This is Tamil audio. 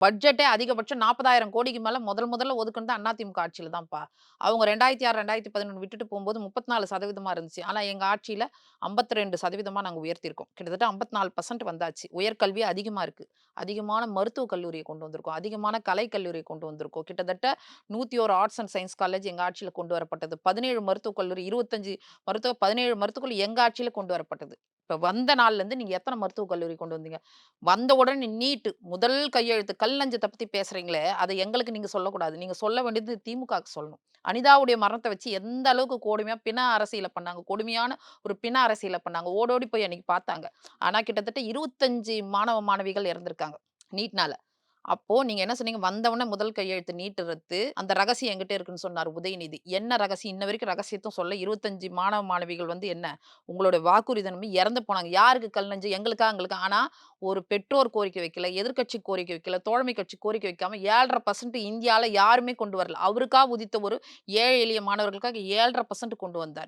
பட்ஜெட்டே அதிகபட்சம் 40,000 கோடிக்கு மேல முதல்ல ஒதுக்குனது அதிமுக ஆட்சியில தான்ப்பா. அவங்க 2006, 2011 விட்டுட்டு போம்போது 34% இருந்துச்சு. ஆனா எங்க ஆட்சியில 52% நாங்க உயர்த்தியிருக்கோம். கிட்டத்தட்ட 54% வந்தாச்சு. உயர்கல்வி அதிகமா இருக்கு. அதிகமான மருத்துவக் கல்லூரிய கொண்டு வந்திருக்கோம். அதிகமான கலைக் கல்லூரிய கொண்டு வந்திருக்கோம். கிட்டத்தட்ட 101 ஆர்ட்ஸ் அண்ட் சயன்ஸ் காலேஜ் எங்க ஆட்சியில கொண்டு வரப்பட்டது. 17 மருத்துவக் கல்லூரி, 25 17 மருத்துவக் கல்லூரி எங்க ஆட்சியில கொண்டு வரப்பட்டது. இப்ப வந்த நாள்லருந்து நீங்க எத்தன மருத்துவக் கல்லூரி கொண்டு வந்தீங்க? வந்த உடனே நீட் முதல் கையெழுத்து கல் லஞ்சத்த பத்தி பேசுறீங்களே, அத எங்களுக்கு நீங்க சொல்லக்கூடாது. நீங்க சொல்ல வேண்டியது திமுகவுக்கு சொல்லணும். அனிதாவுடைய மரணத்த வச்சு எந்த அளவுக்கு கொடுமையா பிண அரசியல பண்ணாங்க. கொடுமையான ஒரு பிண அரசியல பண்ணாங்க. ஓடோடி போய் அன்னைக்கு பார்த்தாங்க. ஆனா கிட்டத்தட்ட 25 மாணவ, மாணவிகள் இறந்திருக்காங்க. நீட்னால. அப்போ நீங்க என்ன சொன்னீங்க? வந்தவுனே முதல் கையெழுத்து நீட் ரத்து. அந்த ரகசியம் என்கிட்ட இருக்குன்னு சொன்னாரு உதயநிதி. என்ன ரகசியம்? இன்ன வரைக்கும் ரகசியத்த சொல்ல 25 மாணவ, மாணவிகள் வந்து என்ன? உங்களுடைய வாக்குறுதிய நம்பி இறந்து போனாங்க. யாருக்கு கல் நெஞ்சு? எங்களுக்கா? எங்களுக்கா? ஆனா, ஒரு பெற்றோர் கோரிக்கை வைக்கல, எதிர்க்கட்சி கோரிக்கை வைக்கல, தோழமை கட்சி கோரிக்கை வைக்காம 7.5% இந்தியால யாருமே கொண்டு வரல. அவருக்கா உதித்த ஒரு ஏழை எளிய மாணவர்களுக்காக 7.5% கொண்டு வந்தாரு.